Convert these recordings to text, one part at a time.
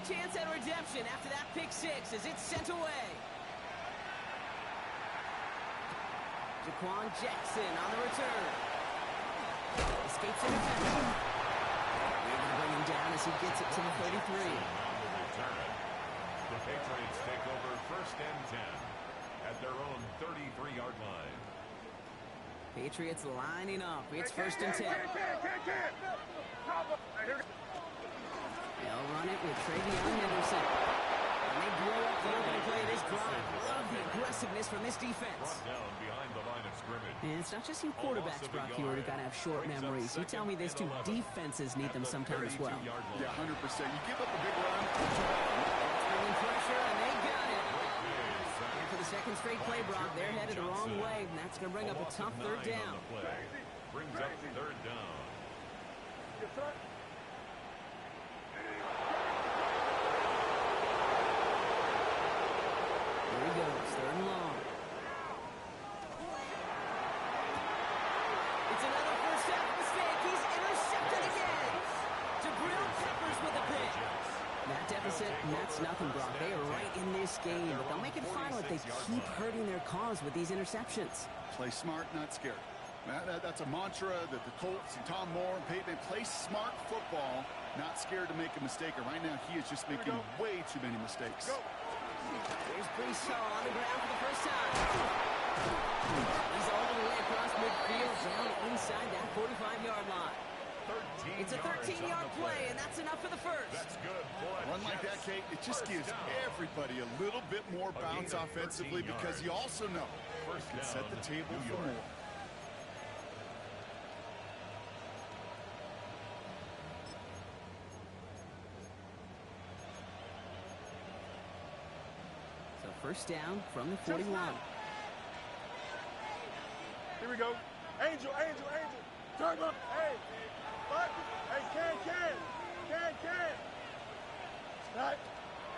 chance at redemption after that pick six as it's sent away. Jaquan Jackson on the return. Escapes the defender. Able to bring him down as he gets it to the 33. The Patriots take over 1st and 10 at their own 33-yard line. Patriots lining up. It's 1st and 10. They'll run it with Travion Henderson. And they blow up the opening play of this drive. Love the aggressiveness from this defense. Brought down behind the line of scrimmage. And it's not just you quarterbacks, Brock, here who got to have short memories. You tell me this too, defenses need them sometimes as well. Yeah, 100%. You give up a big run. Bringing pressure, and they got it. And for the second straight play, Brock, they're headed the wrong way, and that's going to bring up a tough 3rd down. Brings up 3rd down. Here he goes, 3rd and long. It's another first half mistake. He's intercepted again. Jabril Peppers with a pick. That deficit, and that's nothing, Brock. They are right in this game, but they'll make it final if they keep hurting their cause with these interceptions. Play smart, not scared. That's a mantra that the Colts and Tom Moore and Peyton play smart football, not scared to make a mistake. And right now, he is just making way too many mistakes. There's Breeshaw on the ground for the first time. He's all the way across midfield, down inside that 45-yard line. It's a 13-yard play, and that's enough for the first. That's good. A run like that, Kate, it just gives everybody a little bit more bounce offensively because you also know it can set the table for more. So 1st down from the 41. Here we go. Angel. Turn up. Hey. What? Hey, can. Stop.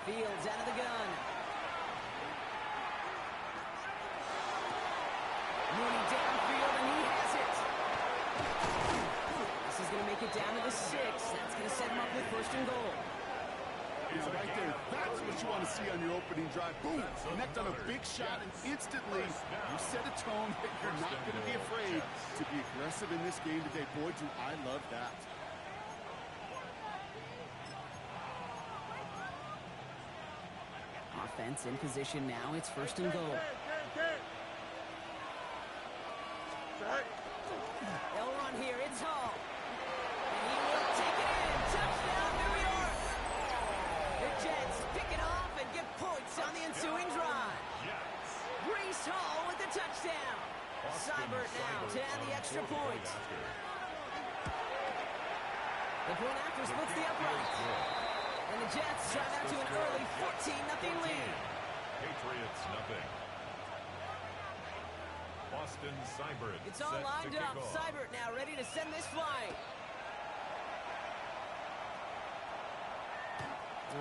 Fields out of the gun. Mooney downfield, and he has it. This is going to make it down to the 6. That's going to set him up with 1st and goal. Yeah, right there. That's what you want to see on your opening drive. Boom! Connect on a big shot, and instantly you set a tone that you're not going to be afraid to be aggressive in this game today. Boy, do I love that. Offense in position now. It's 1st and goal. They'll run here. It's Hall. And he will take it in. Touchdown, New York. The Jets pick it off and get points on the ensuing drive. Brees Hall with the touchdown. Seibert now to add the extra point. The point after splits the uprights. And the Jets drive out to an early 14-0 lead. Patriots nothing. Austin Seibert. It's all lined up. Seibert now ready to send this flight.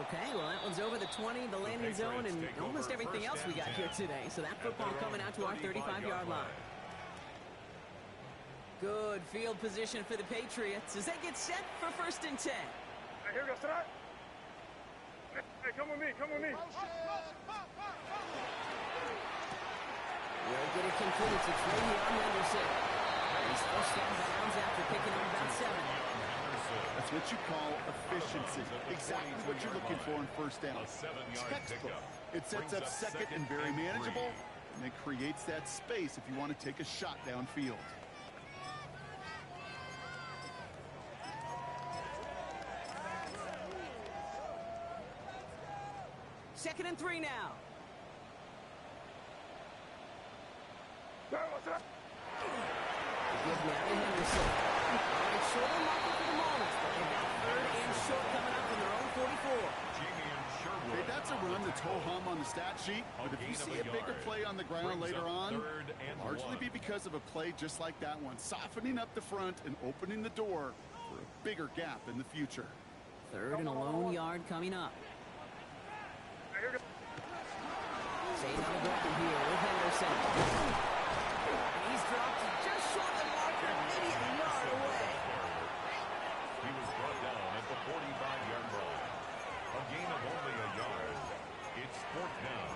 Okay, well, that one's over the 20, the landing zone, and almost everything else we got here today. So that football coming out to our 35-yard line. Good field position for the Patriots as they get set for 1st and 10. Hey, here we go, start. Hey, come with me. We'll get it completed to Travion Henderson. He's first down bounds after picking up about 7. That's what you call efficiency. Exactly what you're looking for in 1st down. Textbook. It sets up 2nd and very manageable, and it creates that space if you want to take a shot downfield. 2nd and 3 now. The give now to Henderson. It's short on marker for the moment, but they've got 3rd and short coming up from their own 44. Hey, that's a run that's ho-hum on the stat sheet, but if you see a bigger play on the ground later on, it'll largely be because of a play just like that one, softening up the front and opening the door for a bigger gap in the future. 3rd and a lone yard coming up. Staying on the ground here with Henderson. And he's dropped just short of the marker, maybe a yard away. He was brought down at the 45-yard line. A gain of It's fourth down.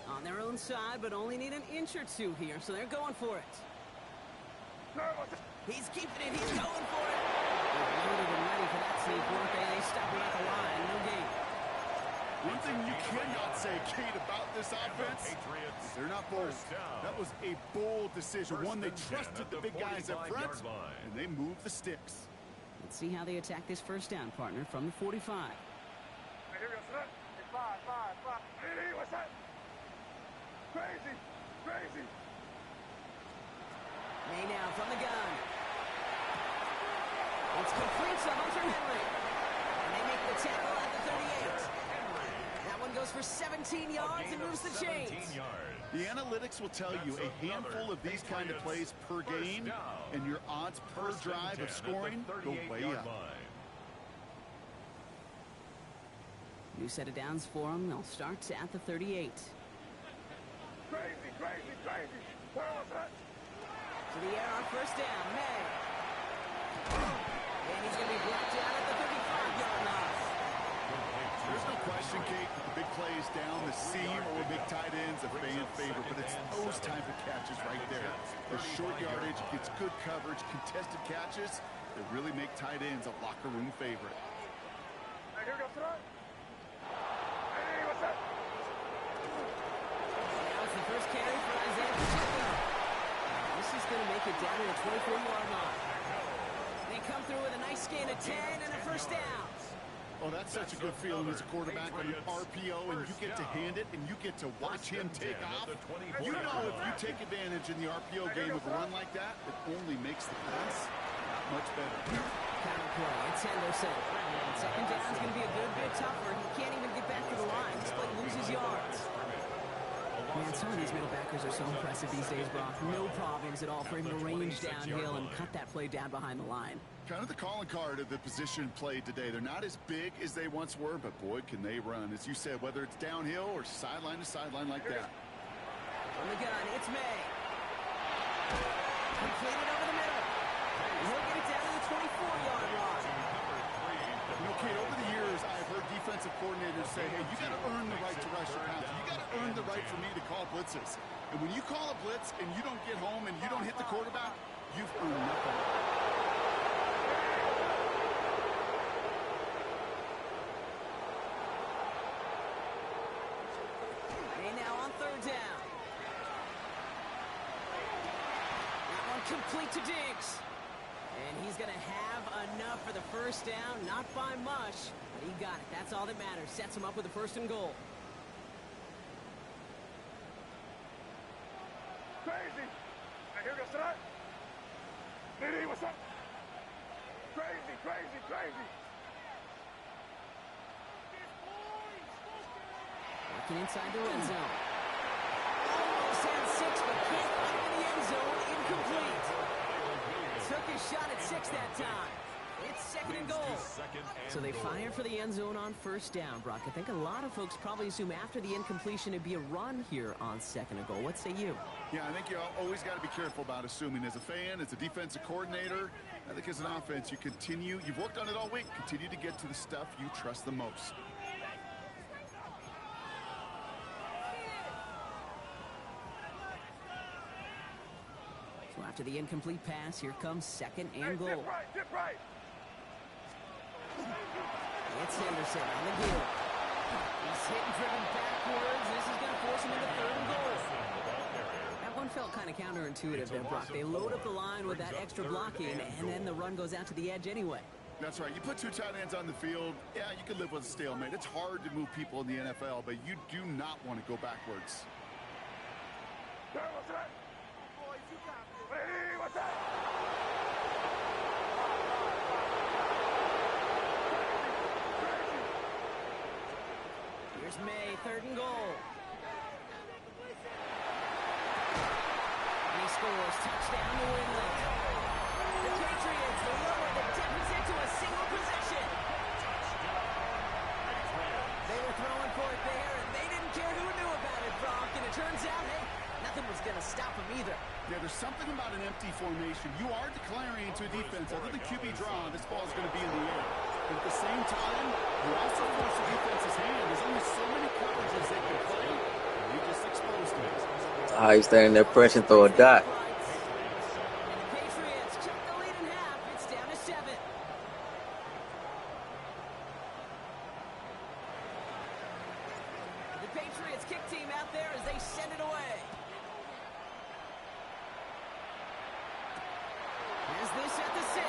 On their own side, but only need an inch or two here, so they're going for it. He's keeping it. He's going for it. They're loaded and ready for that sneak, weren't they? They stop him at the line. No gain. One thing you cannot say, Kate, about this offense, they're not bold. That was a bold decision. One, they trusted the big guys up front, and they moved the sticks. Let's see how they attack this first down, partner, from the 45. Here we go, son. Hey, five. Hey, what's that? Crazy. May now from the gun. It's complete to Hunter Henry. And they make the tackle at the 38. That one goes for 17 yards and moves the chains. The analytics will tell you a handful of these kind of plays per game, and your odds per drive of scoring go way up. New set of downs for them. They'll start at the 38. Crazy. What's that? To the air on first down, May. And he's going to be brought down at the 35-yard line. There's no question, Kate, that the big plays down the seam or big tight ends a fan favorite, but it's those type of catches right there. The short yardage, gets good coverage, contested catches that really make tight ends a locker room favorite. Hey, here we go, son. Hey, what's that? Now it's the first carry for Isaiah Pacheco. This is going to make it down to the 24-yard line. They come through with a nice gain of 10 and a first down. Oh, that's such a good feeling as a quarterback on an RPO, and you get to hand it, and you get to watch him take off. You know if you take advantage in the RPO game of a run like that, it only makes the pass that much better. Counter play. It's Henderson. Second down is going to be a good bit tougher. He can't even get back to the line. This play loses yards. Man, some of these middle backers are so impressive these days, Brock. No problems at all for him to range downhill and cut that play down behind the line. Kind of the calling card of the position played today. They're not as big as they once were, but boy, can they run. As you said, whether it's downhill or sideline to sideline like that. From the gun, it's May. Completed over the middle. He'll get it down to the 24-yard line. You know, Kate, over the years, I've heard defensive coordinators say, hey, you got to earn the right to rush your passer. You got to earn the right for me to call blitzes. And when you call a blitz and you don't get home and you don't hit the quarterback, you've earned nothing. Complete to Diggs. And he's going to have enough for the first down. Not by much, but he got it. That's all that matters. Sets him up with a first and goal. Crazy. Hey, here we go, son. Diddy, what's up? Crazy. Working inside the red zone. Almost had 6, but can't find him in the end zone. Incomplete. Took his shot at 6 that time. It's second and goal. So they fire for the end zone on first down, Brock. I think a lot of folks probably assume after the incompletion it'd be a run here on second and goal. What say you? Yeah, I think you always got to be careful about assuming. As a fan, as a defensive coordinator, I think as an offense, you've worked on it all week, continue to get to the stuff you trust the most. So after the incomplete pass, here comes second and goal. Dip right. It's Henderson on the heel. He's hit and driven backwards. This is going to force him into third and goal. That one felt kind of counterintuitive there, Brock. They load up the line with that extra blocking, and then the run goes out to the edge anyway. That's right. You put 2 tight ends on the field, yeah, you can live with a stalemate. It's hard to move people in the NFL, but you do not want to go backwards. What's that? Hey, what's that? Here's May, third and goal. And he scores. Touchdown, New England. The Patriots lower the deficit to a single possession. They were throwing for it there, and they didn't care who knew about it, Brock. And it turns out, hey, nothing was going to stop them either. Yeah, there's something about an empty formation. You are declaring into a defense. Other than QB draw, this ball is going to be in the air. But at the same time, you also force the defense's hand. There's only so many coverages they can play, and you just exposed it. He's standing there pressing, throw a dot. Patriots cut the lead in half. It's down to 7. The Patriots kick team out there as they send it away. Here's this at the 6.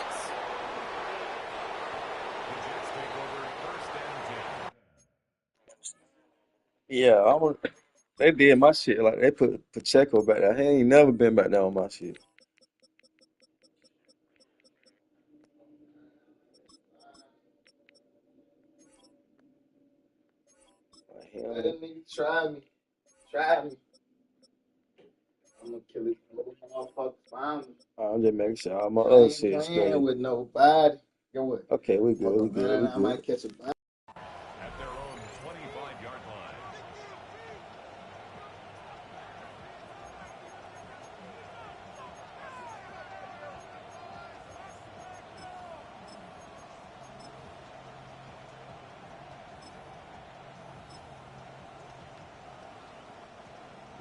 The Jets take over first and 10. Yeah, they did my shit. Like, they put Pacheco back there. He ain't never been back there on my shit. Let that nigga try me. Try me. I'm gonna kill it. Motherfuckers find me. I'm just making sure all my I other ain't shit's playing straight. with nobody. Go what? Okay, we good. We Fuck, good. man, I We might good. catch a bite. At their own 25-yard line.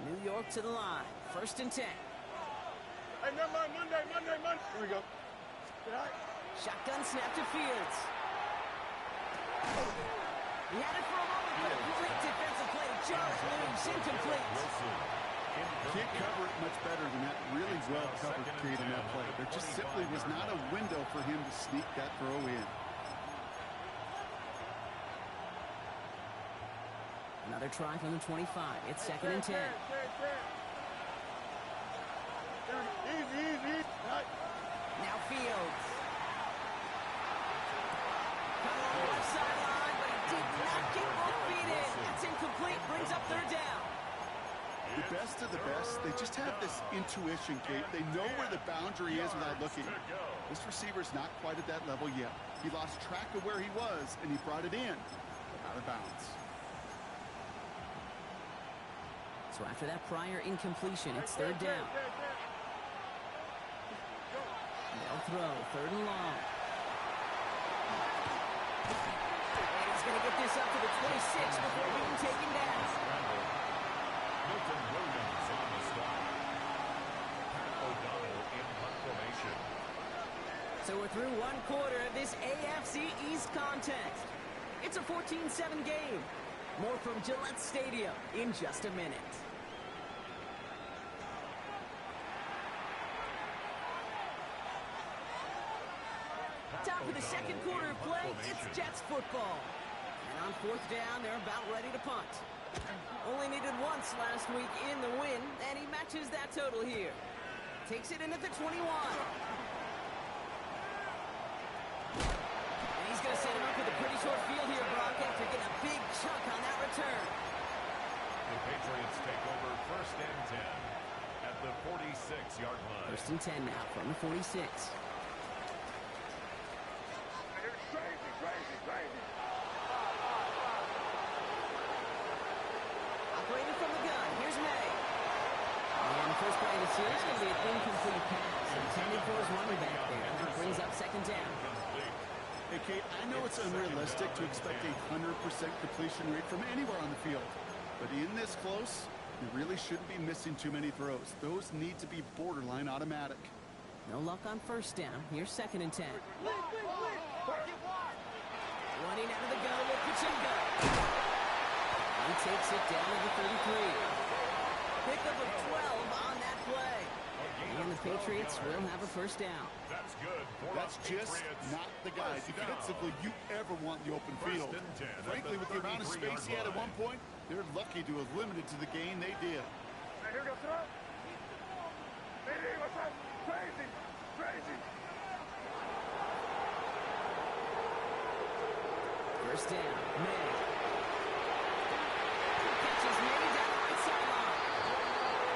New York to the line. First and 10. Hey, never mind. Monday. Here we go. Good night. Shotgun snap to Fields. He had it for a moment, but a great defensive play. Just loose, incomplete. Can't cover it much better than that. Really well covered Kate on that play. There just simply was not a window for him to sneak that throw in. Another try from the 25. It's second and 10. Easy. Right. Now Fields. Coming on the left sideline, but he did not get both feet in. It's incomplete. Brings up third down. The best of the best, they just have this intuition, Kate. They know where the boundary is without looking. This receiver's not quite at that level yet. He lost track of where he was, and he brought it in, out of bounds. So after that prior incompletion, it's third down. They'll throw, third and long. And he's going to get this up to the 26 before being taken down. Milton Williams on the stop. Pat O'Donnell in punt formation. So we're through one quarter of this AFC East contest. It's a 14-7 game. More from Gillette Stadium in just a minute. Top of the second quarter of play, it's Jets football. And on fourth down, they're about ready to punt. Only needed once last week in the win, and he matches that total here. Takes it in at the 21. And he's going to set him up with a pretty short field here, Brock, after getting a big chunk on that return. The Patriots take over first and 10 at the 46-yard line. First and 10 now from the 46. Crazy. Operating from the gun, here's May. And the first play of the series is going to be an incomplete pass. Intended for his running back there. And that brings up second down. Hey, Kate, I know it's unrealistic to expect a 100% completion rate from anywhere on the field. But in this close, you really shouldn't be missing too many throws. Those need to be borderline automatic. No luck on first down. Here's second and 10. Running out of the gun with Pacheco. He takes it down to the 33. Pickup of 12 on that play. And the Patriots will have a first down. That's good. That's just not the guy defensively you ever want in the open field. Frankly, with the amount of space he had at one point, they're lucky to have limited to the gain they did. Crazy. First down, May. Catches May down the right sideline.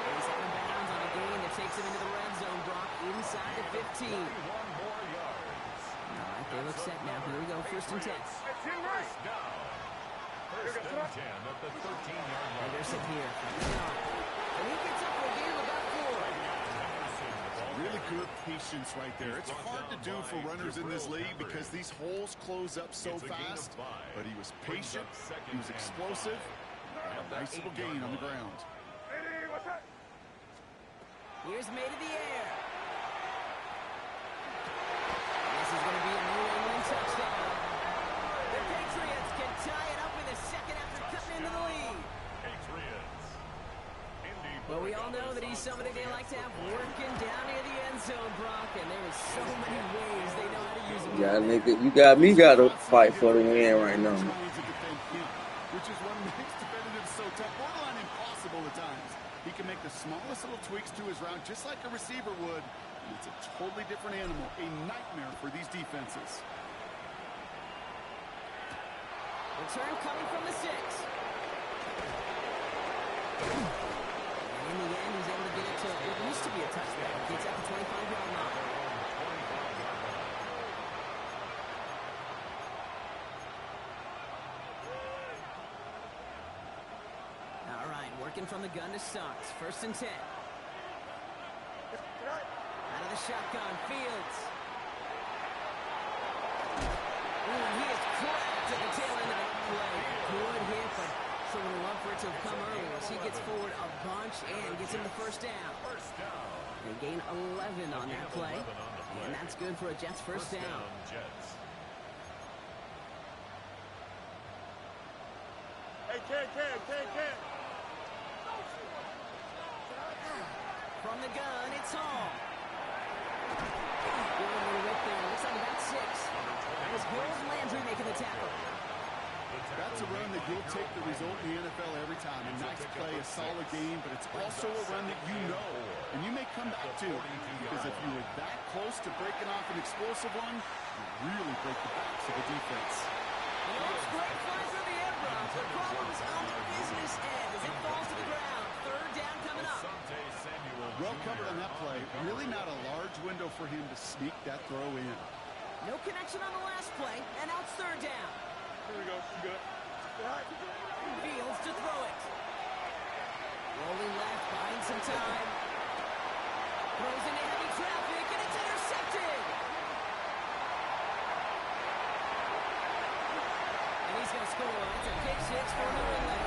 He's out of bounds on a gain that takes him into the red zone, Brock, inside the 15. 1 more yards. All right, they look set now. Here we go, first and 10. First down. First and 10 at the 13-yard And line. they're set here. And he gets up for a gain of about 4. Really good patience right there. It's hard to do for runners in this league because these holes close up so fast. But he was patient, he was explosive, and a nice little gain on the ground. Here's made in the air. This is going to be a New England touchdown. The Patriots can tie it up in the second after cutting into the lead. But we all know that he's somebody they like to have working down near the end zone, Brock, and there is so many ways they know how to use him. Yeah, nigga, you got me got to fight for the win right now. Which is what makes defending so tough, borderline impossible at times. He can make the smallest little tweaks to his route just like a receiver would. And it's a totally different animal, a nightmare for these defenses. Return coming from the 6. In the end, he's able to get it to what used to be a touchback. Gets at the 25-yard line. All right, working from the gun to start. 1st and 10. Out of the shotgun, Fields. Ooh, he is cracked at the tail end of that play. Good hit, but so would love for it to have come earlier as he gets forward a bunch and gets him the 1st down. They gain 11 on that play, and that's good for a Jets 1st down. Hey, Ken. From the gun, it's Hall. Good little whip there. Looks like about 6. That was Harold Landry making the tackle. That's a run that you'll take the result in the NFL every time. A nice play, a solid game, but it's also a run that you know, and you may come back to, because if you were that close to breaking off an explosive one, you really break the backs of the defense. Great fly through the air, Brock. The problem is on the business end as it falls to the ground. 3rd down coming up. Well covered on that play. Really not a large window for him to sneak that throw in. No connection on the last play, and now it's 3rd down. Here we go. You good? Fields to throw it. Rolling left, buying some time. Throws into heavy traffic, and it's intercepted. And he's going to score. It's a pick 6 for New England.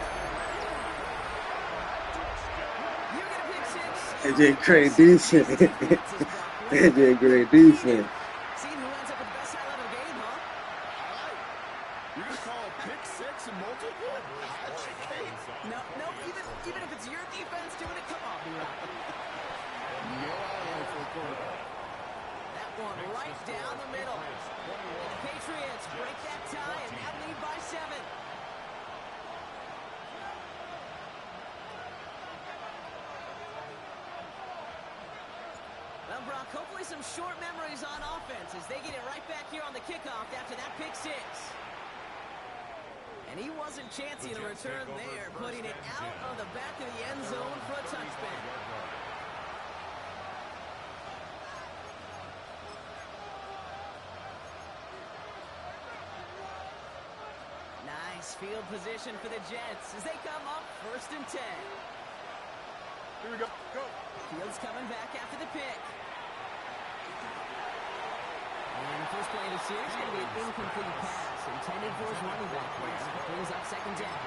You get a pick 6. They did great defense. They did great defense. Seeing who ends up with the best high-level game, huh? You're going to call a pick 6 and multiple? No, even if it's your defense doing it, come on, B-Rock. No highlight for the quarterback. That one right down the middle. And the Patriots break that tie and now lead by 7. Well, Brock, hopefully some short memories on offense as they get it right back here on the kickoff after that pick 6. And he wasn't chancing a return there, putting it out of the back of the end zone for a touchback. Nice field position for the Jets as they come up 1st and 10. Here we go. Go. Fields coming back after the pick. And the first play of the series is going to be an incomplete pass intended for his running back there. Brings up 2nd down.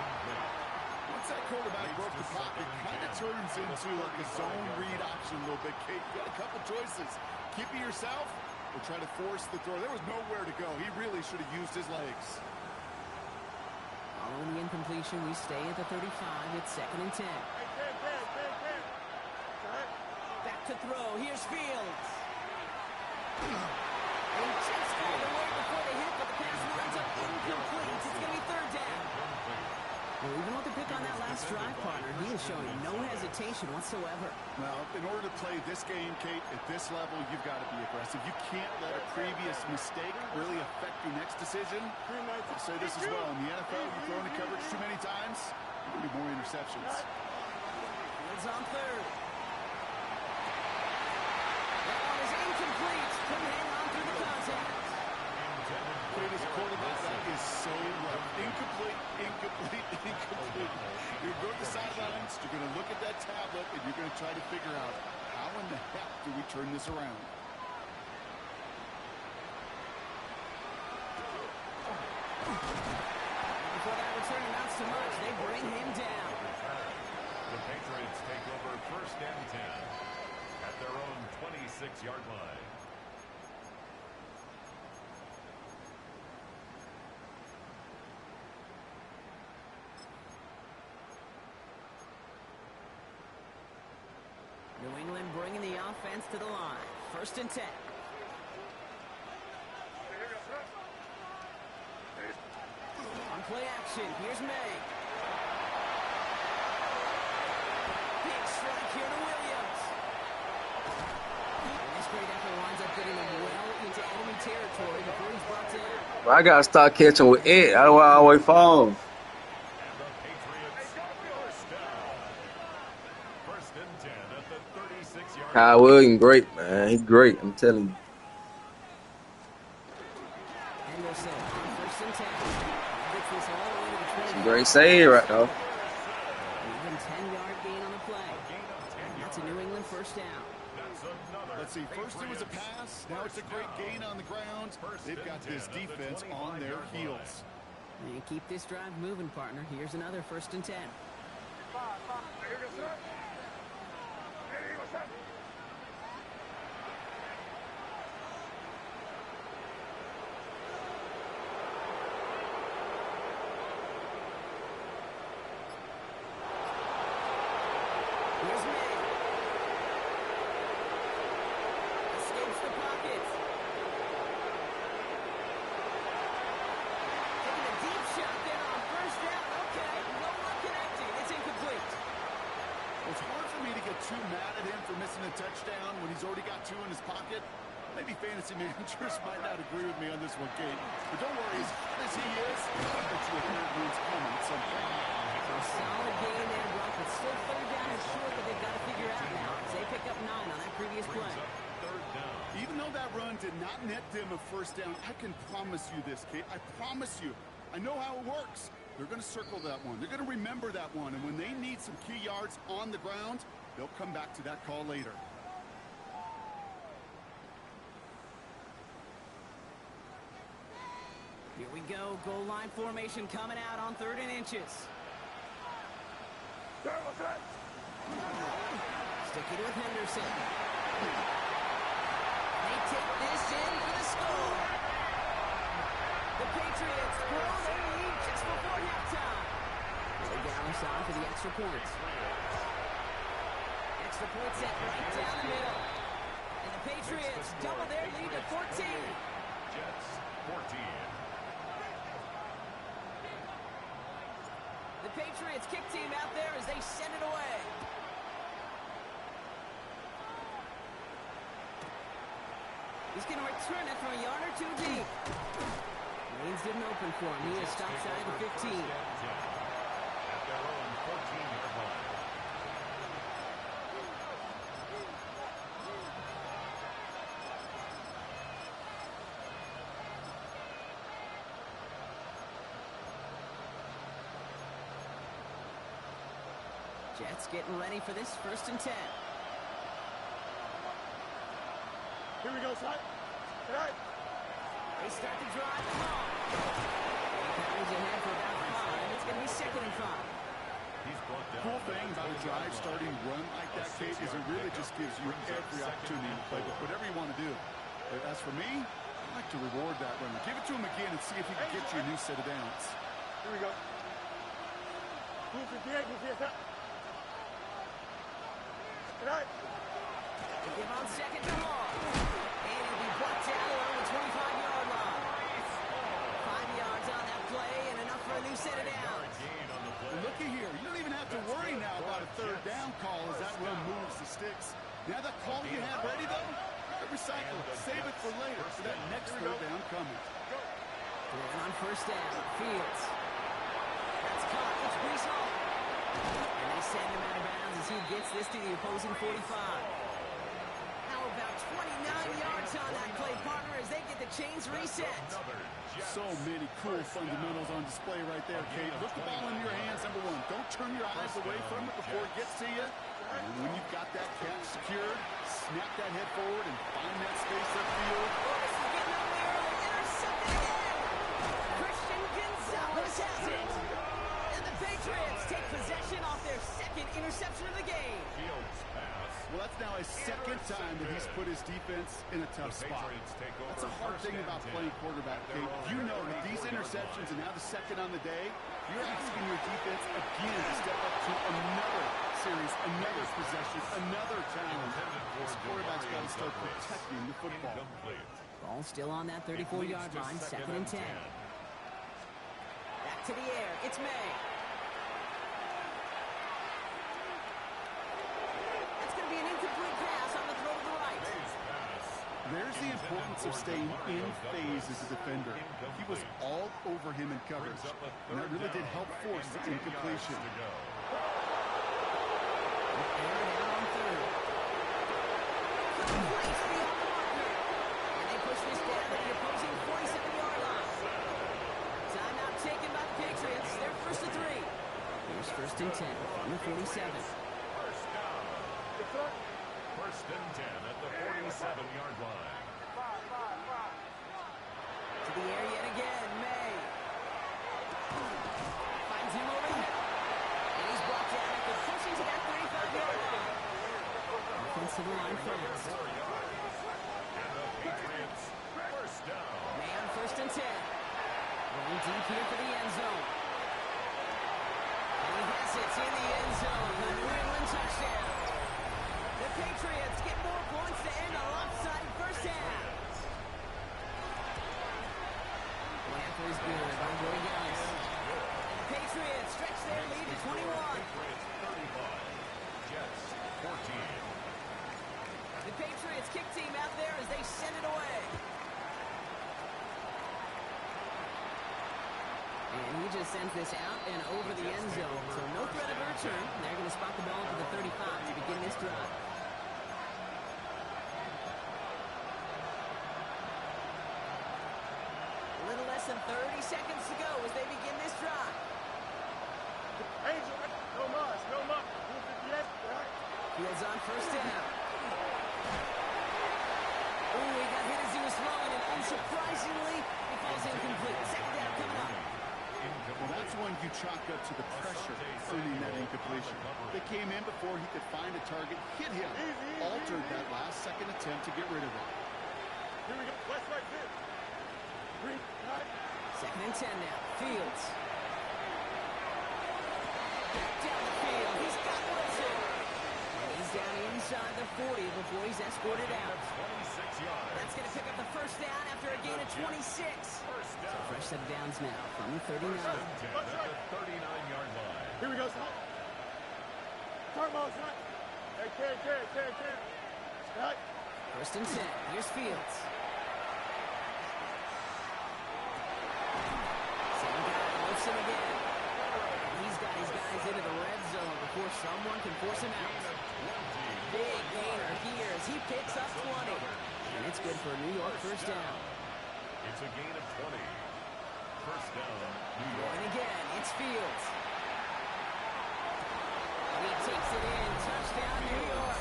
Once that quarterback broke the pocket, it kind of turns into like a zone read option a little bit, Kate. You got a couple choices. Keep it yourself or try to force the throw. There was nowhere to go. He really should have used his legs. Following the incompletion, we stay at the 35. It's 2nd and 10. Ken. Back to throw. Here's Fields. They just got away before they hit, but the pass winds up incomplete. It's going to be 3rd down. Well, even with the pick on that last drive, partner, he is showing no hesitation whatsoever. Well, in order to play this game, Kate, at this level, you've got to be aggressive. You can't let a previous mistake really affect your next decision. I'll say this as well. In the NFL, you throw into coverage too many times, you'll be more interceptions. Fields on 3rd. That one is incomplete. Couldn't hang on through the contact. Kate, as a quarterback, that is so rough. Incomplete. You're going to the sidelines, you're going to look at that tablet, and you're going to try to figure out how in the heck do we turn this around. Before that return amounts to much, they bring him down. The Patriots take over 1st and 10 at their own 26-yard line. New England bringing the offense to the line. 1st and 10. On play action, here's May. Big strike here to Williams. And this great effort winds up getting them well into enemy territory before he's brought down. Well, I gotta start catching with it. That's why I always fall. And the Patriots first down. 1st and 10 at the 36-yard line. Kyle Williams, great, man. He's great. I'm telling you. Anderson on 1st and 10. Gets this all the way to the 20. Great save right now. Even 10-yard gain on the play. That's a New England 1st down. That's another. Let's see, first it was a pass, now it's a great gain on the ground. They've got this defense on their heels. And keep this drive moving, partner. Here's another 1st and 10. Here's May. Escapes the pocket. Taking a deep shot there on 1st down. Okay, no one connecting. It's incomplete. It's hard for me to get too mad at him for missing a touchdown when he's already got 2 in his pocket. Maybe fantasy managers might not agree with me on this one, Kate. But don't worry, as hot as he is, I bet you a third one's coming at some point. A solid gain there, Brock, but still 3rd down and short that they've got to figure out now as they pick up 9 on that previous play. Even though that run did not net them a 1st down, I can promise you this, Kate. I promise you. I know how it works. They're going to circle that one. They're going to remember that one. And when they need some key yards on the ground, they'll come back to that call later. Here we go. Goal line formation coming out on 3rd and inches. Sticking with Henderson. They take this in for the score. The Patriots throw their lead just before halftime. They Dallas on for the extra points. Extra point set right down the middle. And the Patriots double their lead to 14. Jets 14. The Patriots kick team out there as they send it away. He's going to return it from a yard or 2 deep. Lanes didn't open for him. He is stopped shy of the 15. At their own 14-yard line. Jets getting ready for this 1st and 10. Here we go, son. Tonight. They start to drive the ball. Carries ahead for about 5. It's going to be 2nd and 5. He's brought down. Cool thing about a drive starting run like that, Kate, is it really just gives you every opportunity to play with whatever you want to do. As for me, I like to reward that run. Give it to him again and see if he can get you a new set of downs. Here we go. Tonight. They give on 2nd and long. And he'll be brought down along the 25-yard line. 5 yards on that play and enough for a new set of downs. Looky here. You don't even have to worry now about a 3rd down call as that run moves the sticks. Now that call you had ready, though, recycle it. Save it for later for that next 3rd down coming. And on 1st down, Fields. That's caught. It's Brees Hall. And they send him out of bounds as he gets this to the opposing 45. How about 29 yards on that play, partner, as they get the chains reset. So many cool fundamentals on display right there, Kate. Look the ball in your hands, number 1. Don't turn your eyes away from it before it gets to you. And when you've got that catch secured, snap that head forward and find that space upfield. Oh, this is getting up there. They intercept it again. Christian interception of the game. Fields pass. Well, that's now his second time that he's put his defense in a tough spot. That's a hard thing about playing quarterback, Kate. You know that these interceptions and now the second on the day, you're asking your defense again to step up to another series, another possession, another challenge. This quarterback's got to start protecting the football. Ball still on that 34-yard line, 2nd and 10. Back to the air, it's May. That's going to be an incomplete pass on the throw to the right. There's the importance of staying in phase as a defender. He was all over him in coverage, and that really did help force the incompletion. And they push this down to the opposing 47-yard line. Timeout taken by the Patriots. They're 1st and 3. Here's 1st and 10 from the 47. First down. 1st and 10 at the 47-yard line. To the air yet again, May. Finds him over the middle. And he's brought down after pushing to that 35-yard line. Offensive line fast. And the Patriots, first down. May on 1st and 10. Going deep here for the end zone. And he has it in the end zone. The New England touchdown. The Patriots get more points to end a lopsided first half. Lamper is good by Willie Gillis. The Patriots stretch their lead to 21. Patriots 35. Jets 14. The Patriots kick team out there as they send it away. And he just sends this out and over the end zone. So no threat of a return. They're going to spot the ball to the 35 to begin this drive. A little less than 30 seconds to go as they begin this drive. Angel, no mas, no mas. Fields on 1st down. Ooh, he got hit as he was throwing, and unsurprisingly, he falls incomplete. 2nd down coming up. Well, that's one you chalk up to the pressure earning that incompletion. They came in before he could find a target, hit him, altered that last second attempt to get rid of it. Here we go. West right here. 3, 2nd and 10 now. Fields. Back down the field. He's got Wilson. And he's down inside the 40 before he's escorted out. 26 yards. That's going to pick up the 1st down after a gain of 26. First So down. fresh set of downs now from the 39. 10 at the 39-yard line. Here we go, son. Turn ball, son. Hey, Ken. Scott. 1st and 10. Here's Fields. Same guy, Wilson again. And he's got his guys into the red zone before someone can force him out. Big gainer here as he picks up 20. And it's good for a New York 1st down. It's a gain of 20. First down, New York. And again, it's Fields. And he takes it in. Touchdown, New York.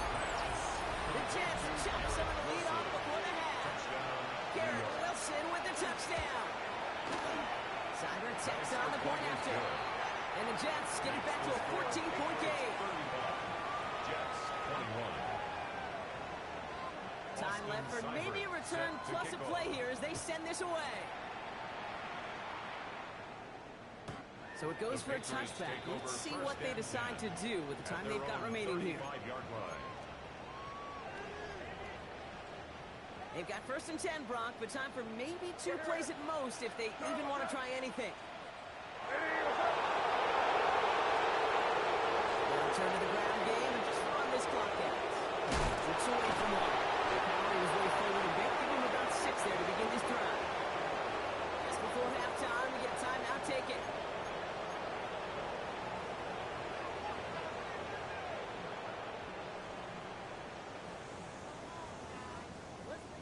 The Jets chop some of the lead off before the half. Garrett Wilson with the touchdown. Cyber takes on the point after. And the Jets get it back to a 14-point game. 35. Jets 21. Time left for maybe a return plus a play here as they send this away. So it goes for a touchback. Let's see what they decide to do with the time they've got remaining here. They've got 1st and 10, Brock, but time for maybe 2 plays at most if they even want to try anything. They'll return to the ground game and just run this clock out. It's away from one. Power was way forward a bit. Give him about 6 there to begin this drive. Just before halftime, we get a timeout taken.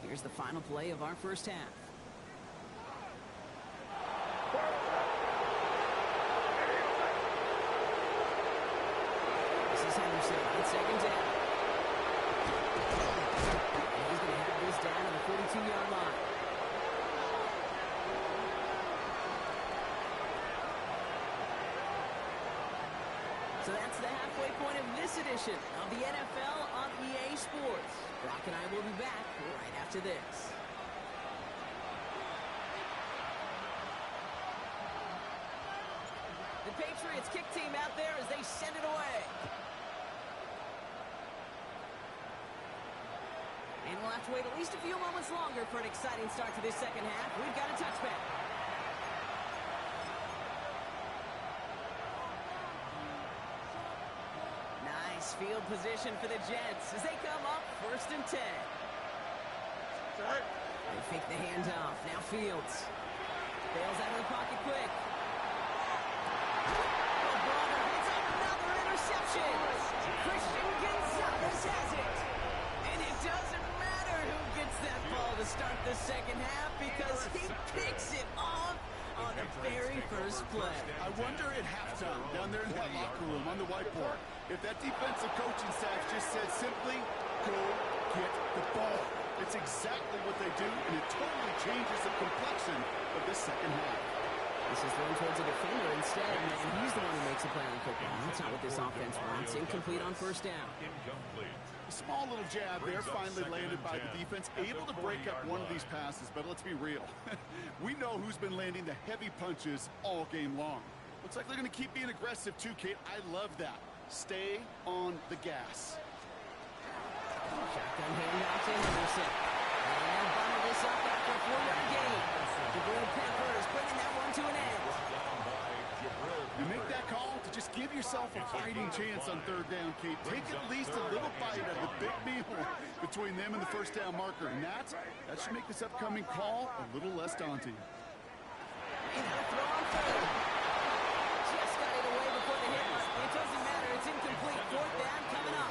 Here's the final play of our first half. This is Henderson on 2nd down. And he's going to have this down on the 42-yard line. So that's the halfway point of this edition of the NFL on EA Sports. Brock and I will be back right after this. The Patriots kick team out there as they send it away. And we'll have to wait at least a few moments longer for an exciting start to this second half. We've got a touchback. Nice field position for the Jets as they come up 1st and 10. They fake the handoff. Now Fields. Bails out of the pocket quick. Another interception. Christian Gonzalez has it. And it doesn't matter who gets that ball to start the second half because he picks it off on the very first play. I wonder at halftime, down there in that locker room on the whiteboard, if that defensive coaching staff just said simply, go get the ball. It's exactly what they do, and it totally changes the complexion of this second half. This is thrown towards a defender instead, and he's the one who makes a play on football. That's not what this offense wants. Incomplete on first down. Incomplete. A small little jab there, finally landed by the defense, able to break up one of these passes, but let's be real. We know who's been landing the heavy punches all game long. Looks like they're going to keep being aggressive too, Kate. I love that. Stay on the gas. Shotgun handoff to Henderson. And bundle this up after a 4-yard gain. The Blue Peppers bringing that one to an end. You make that call to just give yourself a fighting chance on third down, Kate. Take at least a little bite of the big meal between them and the first down marker. And that should make this upcoming call a little less daunting. And a throw on third. Just got it away before the hit. It doesn't matter. It's incomplete. 4th down coming up.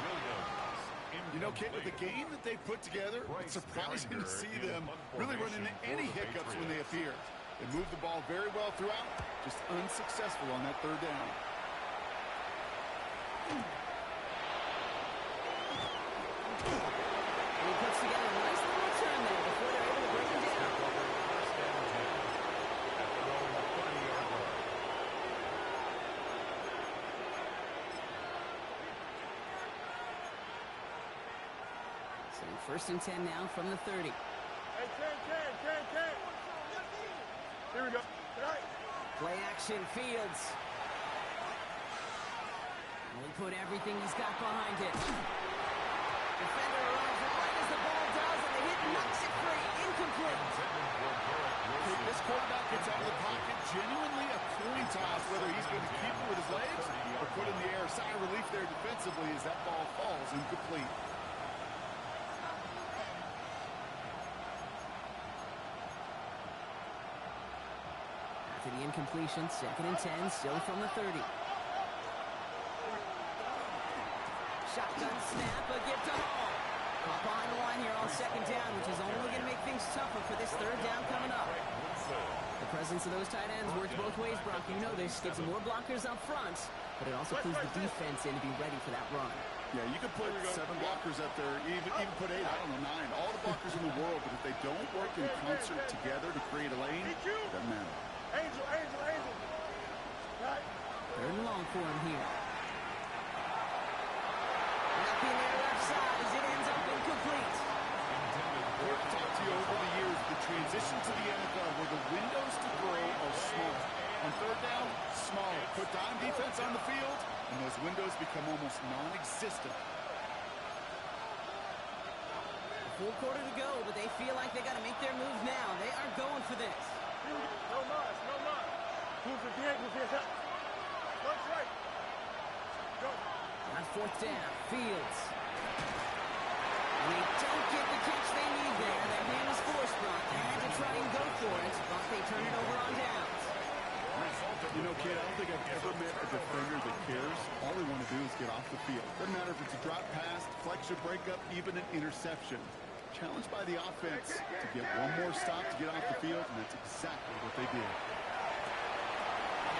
You know, Kate, with the game that they put together, it's surprising to see them really run into any hiccups when they appear. They moved the ball very well throughout, just unsuccessful on that third down. And he puts together a nice little return there before they're able to bring him down. So 1st and 10 now from the 30. Hey, Ken. Here we go. Right. Play action, Fields. Will he put everything he's got behind it? Defender arrives right as the ball does, and the hit knocks it free. Incomplete. This quarterback gets out of the pocket, genuinely a coin toss, whether he's going to keep it with his legs or put in the air. Sigh of relief there defensively as that ball falls incomplete. After the incompletion, 2nd and 10, still from the 30. Shotgun snap, a gift to Hall. Caught behind the line here on 2nd down, which is only going to make things tougher for this 3rd down coming up. The presence of those tight ends works both ways, Brock. You know this. Gets more blockers up front, but it also clues the defense in to be ready for that run. Yeah, you can put 7 blockers up there, even put 8, I don't know, 9. All the blockers in the world, but if they don't work in concert together to create a lane, it doesn't matter. Angel. Right. 3rd and long for him here. Not being there left side as it ends up incomplete. We've talked to you over the years, the transition to the NFL where the windows to throw are small. On 3rd down, smaller. Put dime defense on the field, and those windows become almost non-existent. A full quarter to go, but they feel like they got to make their move now. They are going for this. No mas. Who's the game? That's right. Go. On 4th down, Fields. And they don't get the catch they need there. That man is forced, Brock. They had to try and go for it, but they turn it over on downs. You know, kid, I don't think I've ever met a defender that cares. All they want to do is get off the field. Doesn't matter if it's a drop pass, flex or breakup, even an interception. Challenged by the offense to get one more stop to get off the field, and that's exactly what they did.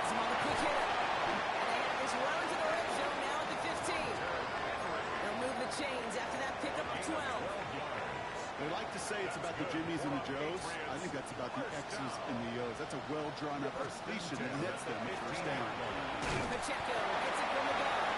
Has him on the quick hitter. And they have this run to the red zone now at the 15. They'll move the chains after that pickup of 12. They like to say it's about the Jimmies and the Joes. I think that's about the X's and the O's. That's a well-drawn-up completion that nets them at 1st down. Pacheco gets it from the gun.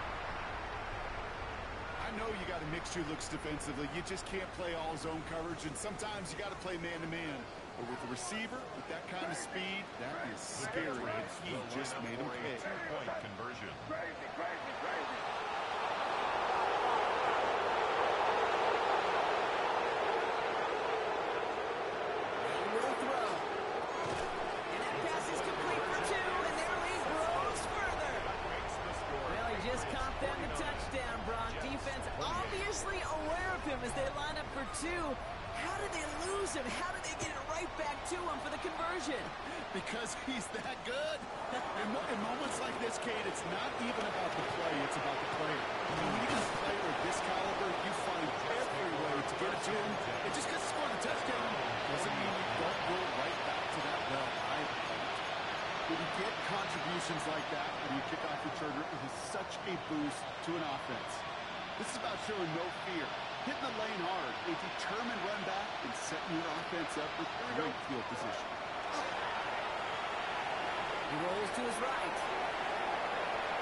mixture looks defensively. You just can't play all zone coverage, and sometimes you got to play man-to-man. But with the receiver, with that kind of speed, that is scary, and he just made him pay. Two-point conversion. Crazy, crazy, crazy. Obviously aware of him as they line up for two. How did they lose him? How did they get it right back to him for the conversion? Because he's that good. In moments like this, Kate, it's not even about the play, it's about the player. When you get a player of this caliber, you find every way to get it to him. And just because he scored a touchdown doesn't mean you don't go right back to that well. When you get contributions like that, when you kick off returner, it is such a boost to an offense. This is about showing no fear, hitting the lane hard, a determined run back, and setting your offense up with great field position. He rolls to his right.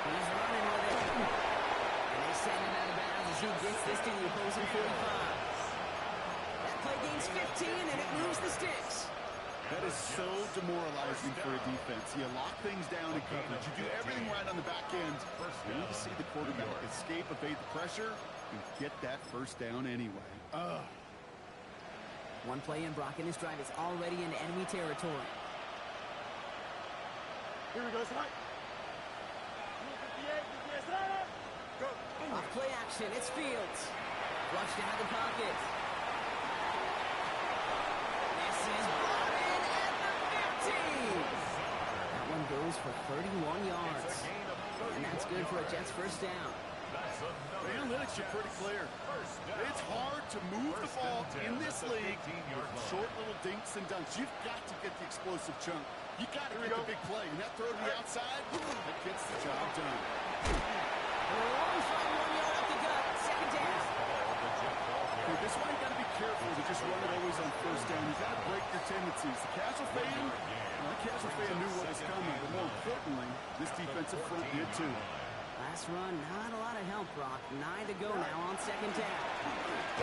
He's running with it. And they send him out of bounds as he gets this to the opposing 45. That play gains 15, and it moves the sticks. That is so demoralizing for a defense. You lock things down in coverage. You do everything right on the back end. You need to see the quarterback escape, evade the pressure, and get that first down anyway. One play in, Brock, and his drive is already in enemy territory. Here we go, Spike. Go. Off play action, it's Fields. Flushed out of the pocket. This is brought in at the 15. That one goes for 31 yards. And that's good for a Jets first down. The analytics are pretty clear. It's hard to move the ball in this league with short little dinks and dunks. You've got to get the explosive chunk. You got to get the big play. And that throw to the outside, that gets the job done. 1 yard up the gut, second down. Okay, this is why you got to be careful to just run it always on first down. You got to break your tendencies. The casual fan knew what was coming, but more importantly, this defensive front did too. Last run, not a lot of help, Brock. 9 to go now on second down.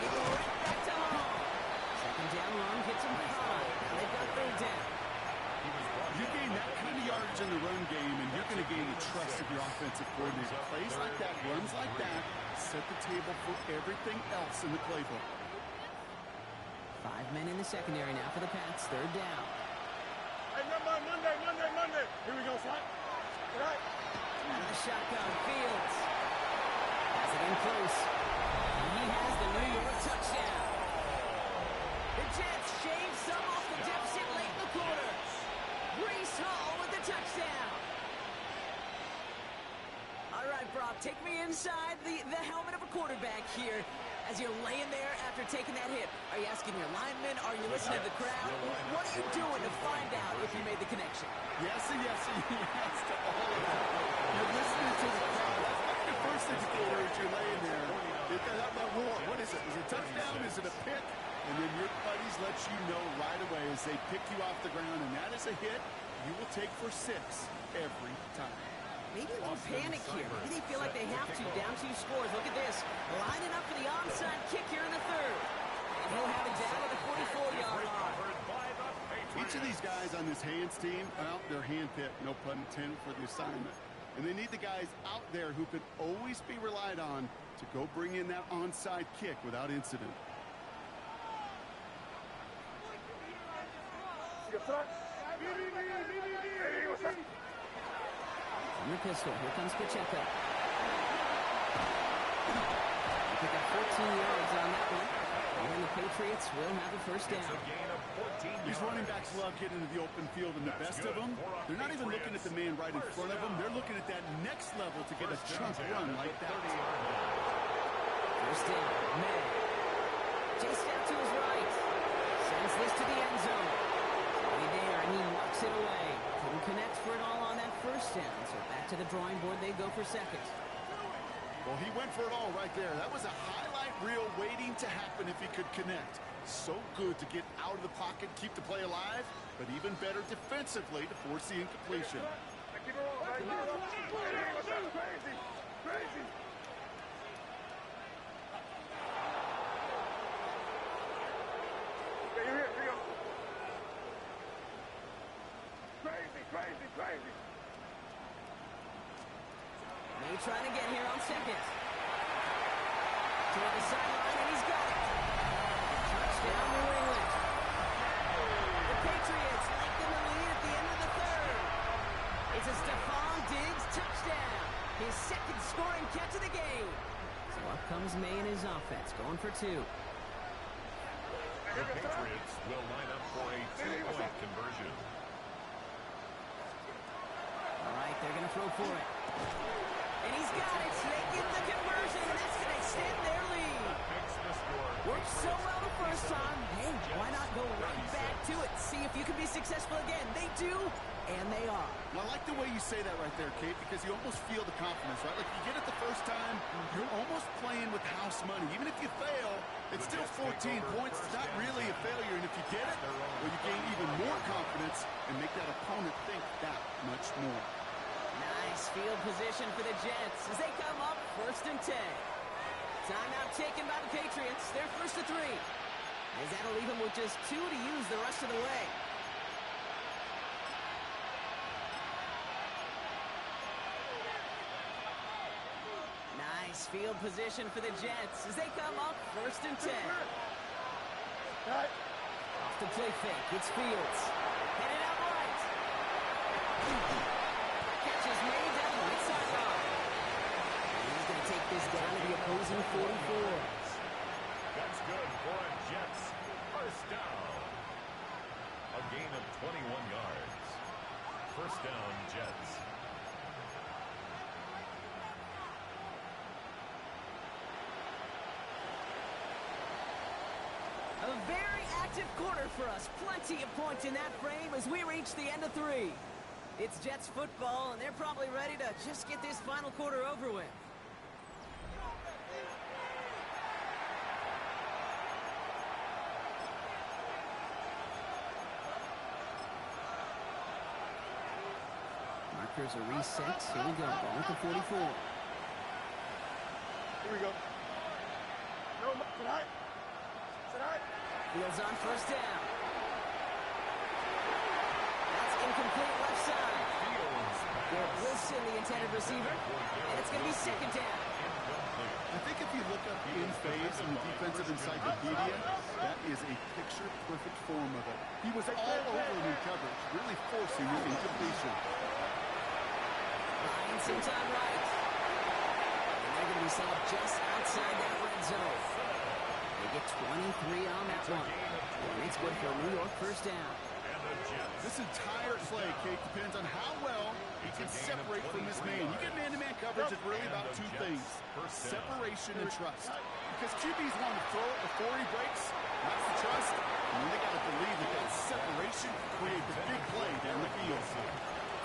They go right back to home. Second down run gets them 5. Now they've got third down. You gain that kind of yardage in the run game, and you're going to gain the trust of your offensive coordinator. Plays like that, runs like that, set the table for everything else in the playbook. 5 men in the secondary now for the Pats. Third down. Hey, Monday. Here we go, Spike. Right. Out of the shotgun, Fields. Has it in close. And he has the New York touchdown. The Jets shave some off the deficit late in the quarter. Breece Hall with the touchdown. All right, Brock, take me inside the helmet of a quarterback here as you're laying there after taking that hit. Are you asking your linemen? Are you listening to the crowd? What are you doing to find out if you made the connection? Yes to all of that. You're listening to the crowd. The first indicator is you're laying there. That roar, what is it? Is it a touchdown? Is it a pick? And then your buddies let you know right away as they pick you off the ground, and that is a hit you will take for 6 every time. Maybe a little panic here. Maybe they feel like they have to. Down 2 scores. Look at this. Lining up for the onside kick here in the third. And he'll have it down at the 44-yard line. Each of these guys on this hands team, well, they're handpicked, no pun intended, for the assignment. And they need the guys out there who can always be relied on to go bring in that onside kick without incident. On the pistol, here comes Pacheco. They pick up 14 yards on that one. And the Patriots will have a first down. These running backs love getting into the open field, and the best of them, they're not even looking at the man right in front of them. They're looking at that next level to get a chunk run like that. First down, May. Chase out to his right. Sends this to the end zone. Right there, and he walks it away. Couldn't connect for it all on that first down, so back to the drawing board they go for second. Well, he went for it all right there. That was a highlight reel waiting to happen if he could connect. So good to get out of the pocket, keep the play alive, but even better defensively to force the incompletion. Crazy. crazy, crazy. May trying to get here on second. Toward the sideline, and he's got it. Touchdown, New England. The Patriots lengthen the lead at the end of the third. It's a Stephon Diggs touchdown. His second scoring catch of the game. So up comes May and his offense, going for two. The Patriots will line up for a two-point conversion. All right, they're going to throw for it. And he's got it. They get the conversion, and that's going to extend their lead. Worked so well the first time. Hey, why not go right back to it? See if you can be successful again. They do, and they are. Well, I like the way you say that right there, Kate, because you almost feel the confidence, right? Like you get it the first time, you're almost playing with house money. Even if you fail, it's still 14 points. It's not really a failure, and if you get it, well, you gain even more confidence and make that opponent think that much more. Nice field position for the Jets as they come up 1st and 10. Timeout taken by the Patriots. They're 1st and 3. As that'll leave them with just 2 to use the rest of the way. Nice field position for the Jets as they come up 1st and 10. Off the play fake. It's Fields. Headed out right. Catch is made down the right sideline. He's going to take this down to the opposing 44s. That's good for a Jets first down. A gain of 21 yards. First down, Jets. A very active quarter for us. Plenty of points in that frame as we reach the end of 3. It's Jets football, and they're probably ready to just get this final quarter over with. Markers are reset. Here we go. Ball at the 44. Here we go. No, tonight. Fields on 1st down. That's incomplete left side. Garrett Wilson, the intended receiver. And it's going to be 2nd down. I think if you look up in phase in the defensive encyclopedia, that is a picture-perfect form of it. He was all over him in coverage, really forcing the incompletion. Buying some time right. And they're going to be set up just outside that red zone. They get 23 on that one. And it's good for a New York first down. This entire play, Kate, depends on how well he can separate from this man. You get man-to-man coverage, it's really about 2 things. Separation and trust. Because QBs want to throw it before he breaks. That's the trust. And then they got to believe that that separation creates a big play down the field.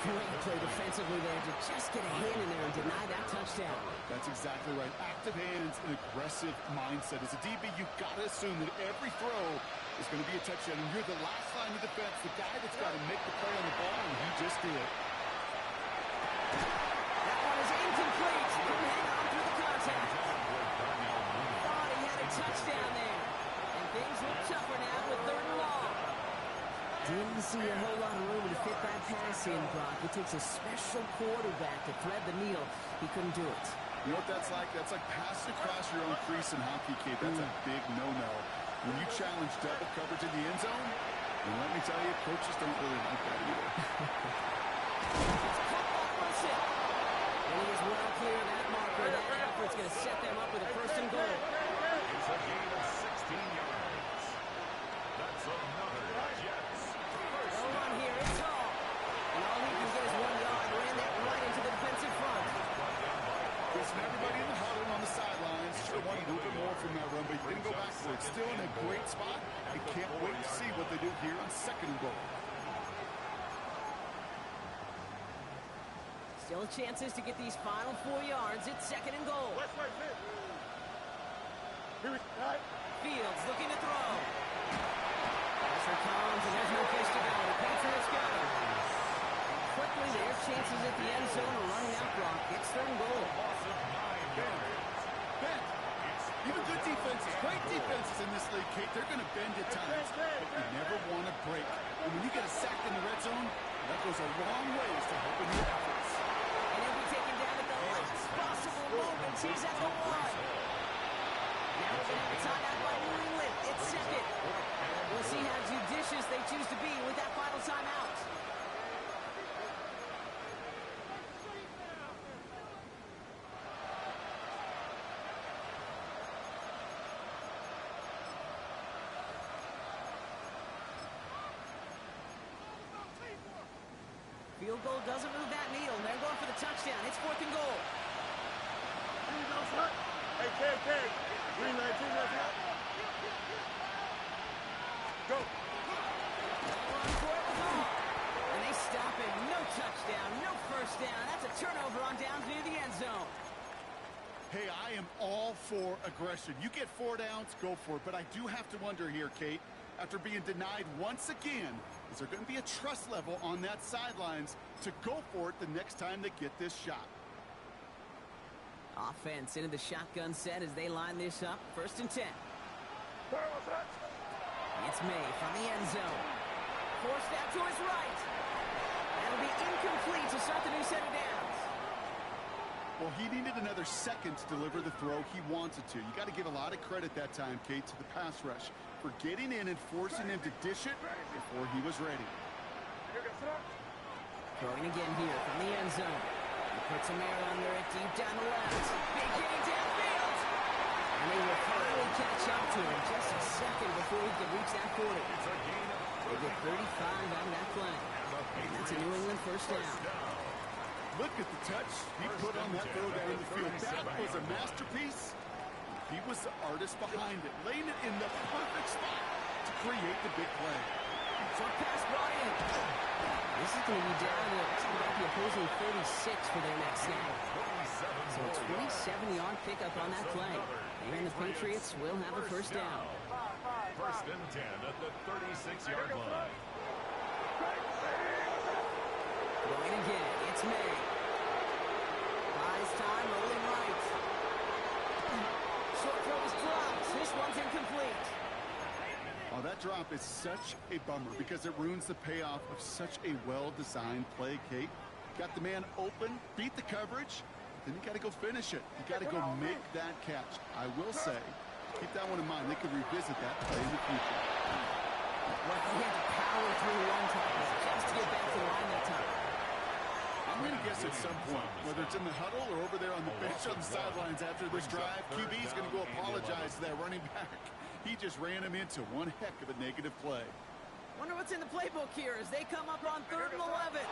Great play defensively there to just get a hand in there and deny that touchdown. That's exactly right. Active hands and aggressive mindset. As a DB, you've got to assume that every throw is going to be a touchdown. And you're the last line of defense, the guy that's got to make the play on the ball, and he just did. That one is incomplete. Couldn't hang on through the contact. Thought he had a touchdown there. And things look tougher now with 3rd and long. Didn't see a whole lot of room to fit that pass in, Brock. It takes a special quarterback to thread the needle. He couldn't do it. You know what that's like? That's like passing across your own crease in hockey, Kate. That's a big no-no. When you challenge double coverage in the end zone, and let me tell you, coaches don't really like that either. It's caught by Wilson. And he is well clear of that marker. That effort's going to set them up with a 1st and goal. It's a gain of 16 yards. That's another Jets. No run here. It's Hall. And all he can get is 1 yard. Ran that right into the defensive front. Chris and everybody in the huddle on the sidelines sure wanted a little bit more from that run, but he didn't go backwards. Still in a great spot. I can't wait to see what they do here on 2nd and goal. Still chances to get these final 4 yards. It's 2nd and goal. Fields looking to throw. Pressure comes, and there's no place to go. The Patriots got him. And quickly, their chances at the end zone are running out, Brock. It's 3rd and goal. Ben, even good defenses, great defenses in this league, Kate, they're going to bend at times, but you never want to break. And when you get a sack in the red zone, that goes a long field goal doesn't move that needle. They're going for the touchdown. It's 4th and goal. Here we go, son. Hey, Ken. Green 19, that's up. Go. And they stop it. No touchdown, no first down. That's a turnover on downs near the end zone. Hey, I am all for aggression. You get 4 downs, go for it. But I do have to wonder here, Kate, after being denied once again, is there going to be a trust level on that sidelines to go for it the next time they get this shot? Offense into the shotgun set as they line this up. 1st and 10. It's May from the end zone. Forced out to his right. That'll be incomplete to start the new set of downs. Well, he needed another second to deliver the throw he wanted to. You got to give a lot of credit that time, Kate, to the pass rush for getting in and forcing him to dish it before he was ready. Throwing again here from the end zone. He puts a man under it deep down the left. Big hitting downfield. And they will finally catch up to him just a second before he can reach that 40. They get 35 out of that play. And that's a New England first down. Look at the touch he put on that throw down the field. That was a masterpiece. He was the artist behind it, laying it in the perfect spot to create the big play. Short pass brought in. This is going to be down to about the opposing 36 for their next snap. So a 27-yard pickup on that play. And the Patriots will have a first down. 1st and 10 at the 36-yard line. Going again, it's May. Buys time, rolling right. Short throw is dropped. This one's incomplete. Oh, that drop is such a bummer because it ruins the payoff of such a well-designed play, Kate. Got the man open, beat the coverage, then you got to go finish it. You got to go make that catch. I will say, keep that one in mind. They could revisit that play in the future. Well, he had to power through one tackle just to get back to the line that time. I'm going to guess at some point, whether it's in the huddle or over there on the bench on the sidelines after this drive, QB's going to go apologize to that running back. He just ran him into one heck of a negative play. Wonder what's in the playbook here as they come up on 3rd and 11.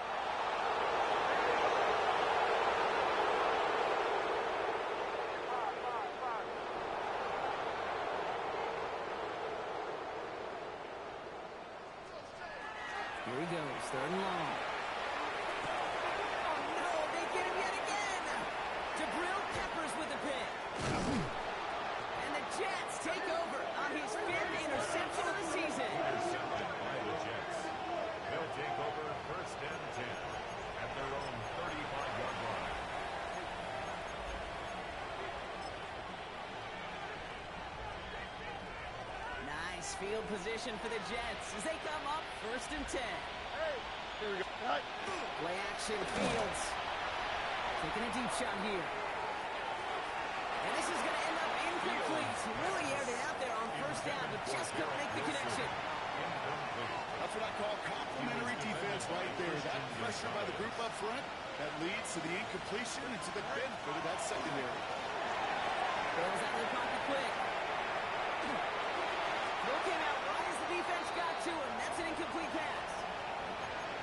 Here he goes, 3rd and long. Oh no, they get him yet again. DeBrill Peppers with the pick. And the Jets take over on his 5th interception of the season. Intercepted by the Jets. They'll take over 1st and 10 at their own 35-yard line. Nice field position for the Jets as they come up 1st and 10. Hey, here we go. Right. Play action, Fields. Taking a deep shot here. And this is going to end up incomplete. He really aired it out there on 1st down, but just couldn't make the connection. That's what I call complimentary defense right there. That pressure by the group up front, that leads to the incompletion and to the benefit of that secondary. Throws out of the pocket quick. Throw came out right as the defense got to him. That's an incomplete pass.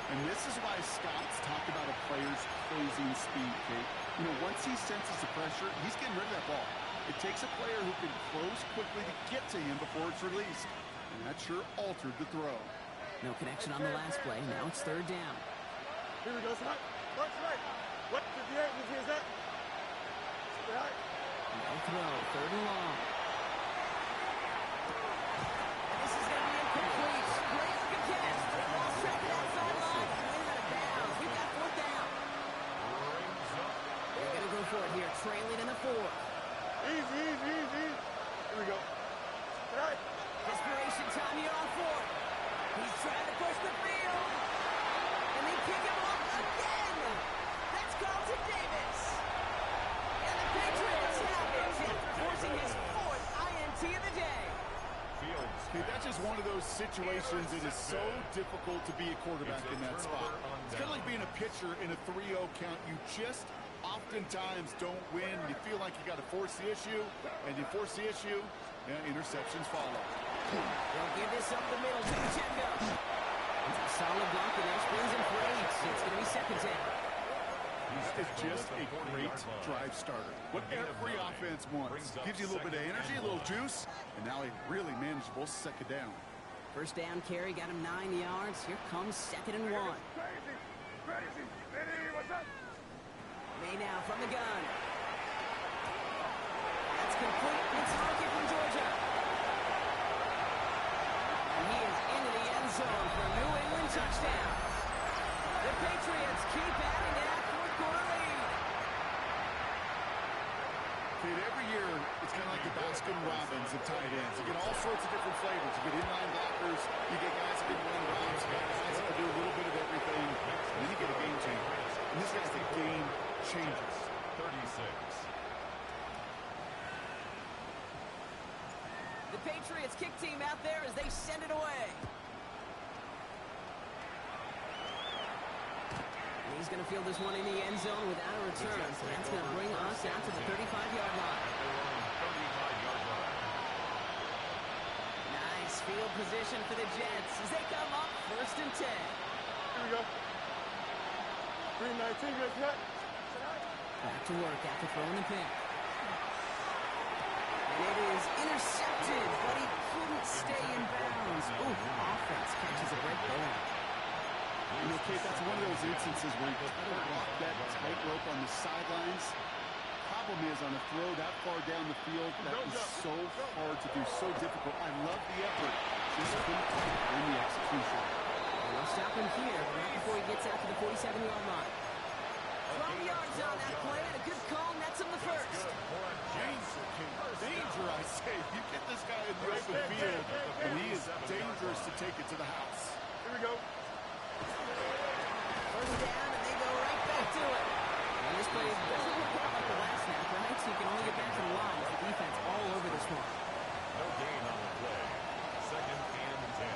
And this is why Scott's talked about a player's closing speed, Kate. You know, once he senses the pressure, he's getting rid of that ball. It takes a player who can close quickly to get to him before it's released. And that sure altered the throw. No connection on the last play. Now it's 3rd down. Here we go, son. Watch right. What? 58, which is that? Right. No throw. 3rd and long. And this is going to be incomplete. Great looking catch. They lost track of that sideline. Win out of bounds. We've got 4th down. They're going to go for it here. Trailing in the 4th. Easy. Here we go. Right. Desperation time here on 4th. He's trying to push the field. And they pick him up again. That's Carlton Davis. And the Patriots have it after forcing his 4th INT of the day. Okay, that's just one of those situations that is so difficult to be a quarterback in that spot. It's kind of like being a pitcher in a 3-0 count. You just oftentimes don't win. You feel like you got to force the issue, and you force the issue, and interceptions follow. They'll give this up the middle to Pacheco. It's a solid block, and that springs him for 8. It's going to be 2nd a great drive starter. What every offense wants. Gives you a little bit of energy, a little juice, and now a really manageable second down. First down carry got him 9 yards. Here comes 2nd and 1. May now from the gun. That's complete. It's Harkin from Georgia. And he is into the end zone for a New England touchdown. The Patriots keep adding to that fourth-quarter lead. Kid, every year, it's kind of like the Baskin-Robbins of tight ends. You get all sorts of different flavors. You get inline blockers. You get guys that can run routes. You get guys that can do a little bit of everything. And then you get a game changer. And this guy's the game changer. 36. The Patriots kick team out there as they send it away. He's going to field this one in the end zone without a return. So that's going to bring us out to the 35-yard line. Nice field position for the Jets as they come up 1st and 10. Here we go. 3-19, let's hit. Back to work after throwing the pick. And it is intercepted, but he couldn't stay in bounds. Ooh, offense catches a break there. You know, Kate, that's one of those instances where you try to walk that tightrope on the sidelines. Problem is, on a throw that far down the field, that is so hard to do, so difficult. I love the effort. Just couldn't win the execution. We'll stop him here right before he gets out to the 47-yard line. 12 yards on that play, and a good call nets him the first. Danger, I say. You get this guy in the open field, and he is dangerous to take it to the house. Here we go. First down, and they go right back to it. And this play doesn't look quite like the last snap, right? So you can only get back to the line with the defense all over this one. No gain on the play. 2nd and 10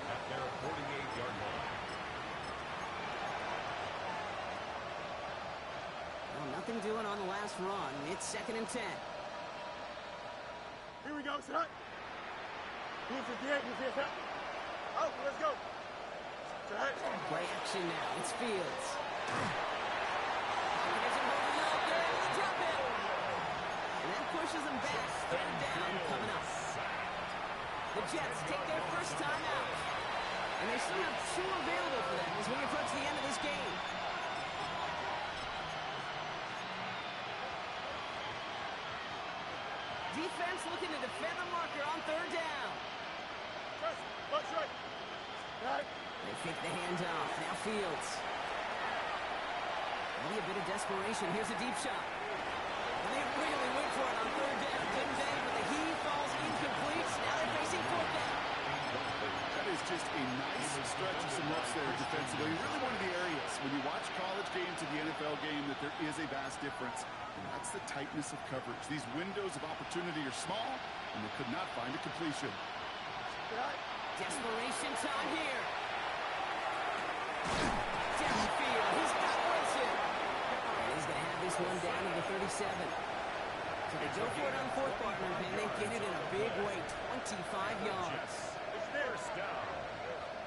at their 48-yard line. Well, nothing doing on the last run. It's 2nd and 10. Here we go, son. Who's the dead? Who's the Oh, let's go. Play action now. It's Fields. Drop it. And that pushes them back. 3rd down coming up. The Jets take their first time out. And they still have 2 available for them as we approach the end of this game. Defense looking to defend the marker on 3rd down. That's right. They fake the handoff. Now Fields. Maybe a bit of desperation. Here's a deep shot. And they really went for it on 3rd down, didn't they? But the heave falls incomplete. Now they're facing 4th down. That is just a nice stretch of some reps there defensively. Really one of the areas when you watch college game to the NFL game that there is a vast difference. And that's the tightness of coverage. These windows of opportunity are small, and they could not find a completion. Desperation time here. Downfield. He's got Wilson. And he's going to have this one down to the 37. So they go for it on 4th partner, and they get it in a big way. 25 yards. It's first down.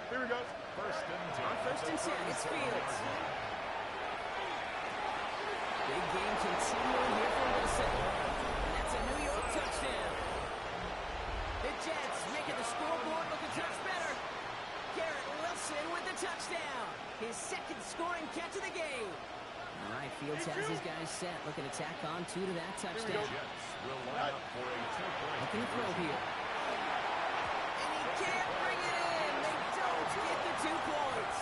Here we go. 1st and 10. On 1st and 10, it's Fields. Big game continuing here for Wilson. And that's a New York touchdown. The Jets making the scoreboard look a touch better. Garrett Wilson with the touchdown. His 2nd scoring catch of the game. All right, Fields has his guys set. Looking to tack on 2 to that touchdown. Jets will line up for a 2-point. Looking to throw here. And he can't bring it in. They don't get the 2 points.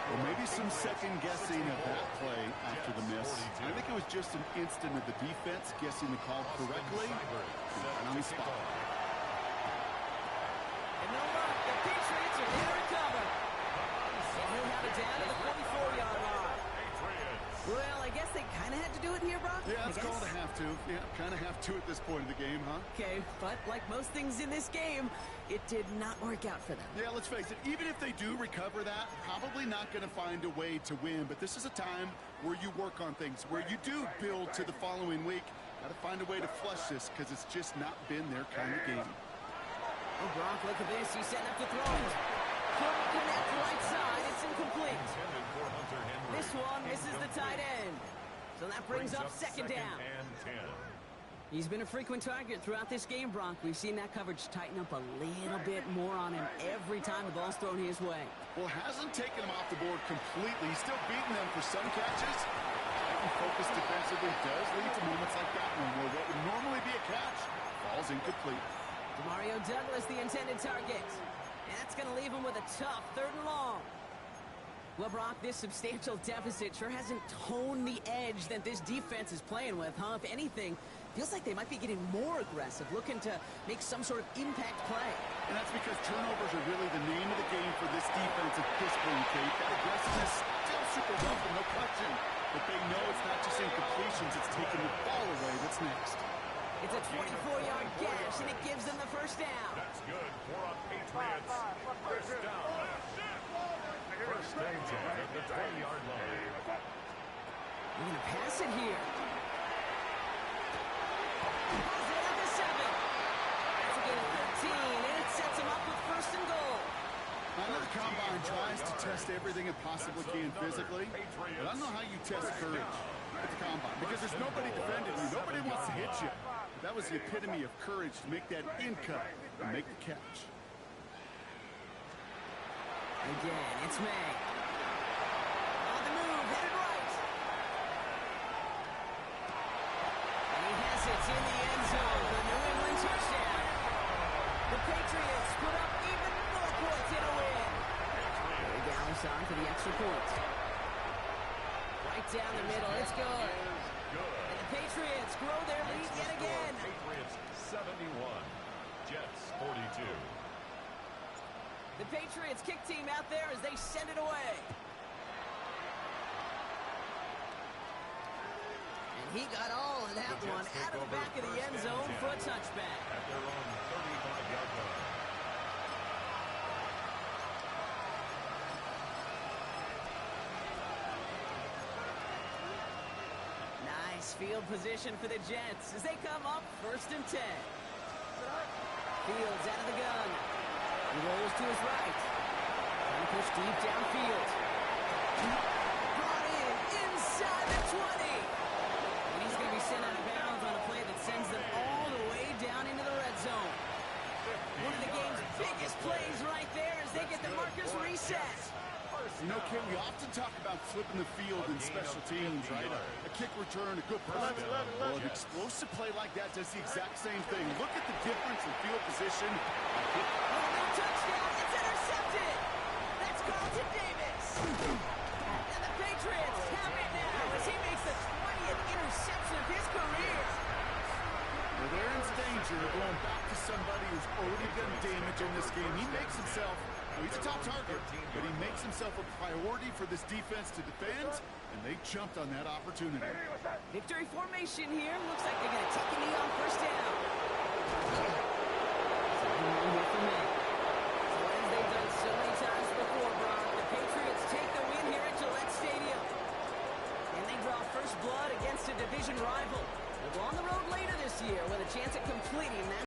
Well, maybe some second guessing of that play after the miss. I think it was just an instant of the defense guessing the call correctly. And on the spot. And no luck. The Patriots are there to recover. And he'll have it down to the 44-yard line. Well, I guess they kind of had to do it here, Brock. Yeah, it's called a have to. Yeah, kind of have to at this point in the game, huh? Okay, but like most things in this game, it did not work out for them. Yeah, let's face it, even if they do recover that, probably not going to find a way to win. But this is a time where you work on things, where you do build to the following week. Got to find a way to flush this because it's just not been their kind of game. Oh, Brock, look at this. He's setting up the throw. Couldn't connect right side. It's incomplete. This one misses the tight end. So that brings up second down. And 10. He's been a frequent target throughout this game, Bronk. We've seen that coverage tighten up a little bit more on him every time the ball's thrown his way. Well, hasn't taken him off the board completely. He's still beating them for some catches. Titan focus defensively does lead to moments like that one where what would normally be a catch falls incomplete. Demario Douglas, the intended target. And that's going to leave him with a tough 3rd and long. Well, Brock, this substantial deficit sure hasn't toned the edge that this defense is playing with, huh? If anything, feels like they might be getting more aggressive, looking to make some sort of impact play. And that's because turnovers are really the name of the game for this defense at this point, Kate. That aggressiveness still super welcome, no question. But they know it's not just incompletions, it's taking the ball away that's next. It's a 24-yard gash, and it gives them the first down. That's good for a Patriots. First down. First and 10 at the 20-yard line. They're going to pass it here. Pulls it up to 7. That's a gain of 13, and it sets him up with 1st and goal. I know the combine tries to test everything it possibly can physically, but I don't know how you test courage at the combine because there's nobody defending you. Nobody wants to hit you. But that was the epitome of courage to make that in cut and make the catch. Again, it's May. On the move, headed right. And he has it in the end zone. The New England touchdown. The Patriots put up even more points in a win. Way down on for the extra point. Right down the middle, it's good. And the Patriots grow their lead yet again. Patriots 71, Jets 42. The Patriots kick team out there as they send it away. And he got all of that one out of the back of the end zone for a touchback. At their own 35-yard line. Nice field position for the Jets as they come up 1st and 10. Fields out of the gun. He rolls to his right. Trying to push deep downfield. Brought in inside the 20. And he's going to be sent out of bounds on a play that sends them all the way down into the red zone. One of the game's biggest plays right there as they get the markers reset. You know, Ken, we often talk about flipping the field in special teams, right? A kick return, a good punt. Well, an explosive play like that does the exact same thing. Look at the difference in field position. No touchdown. It's intercepted. That's Carlton Davis. And the Patriots have it now as he makes the 20th interception of his career. Well, they're in danger of going back to somebody who's already done damage in this game. He makes himself, he's a top target, but he makes himself a priority for this defense to defend, and they jumped on that opportunity. Victory formation here. Looks like they're going to take a knee on 1st down. Here for me. So as they've done so many times before, Brock, the Patriots take the win here at Gillette Stadium. And they draw first blood against a division rival. They'll go on the road later this year with a chance at completing that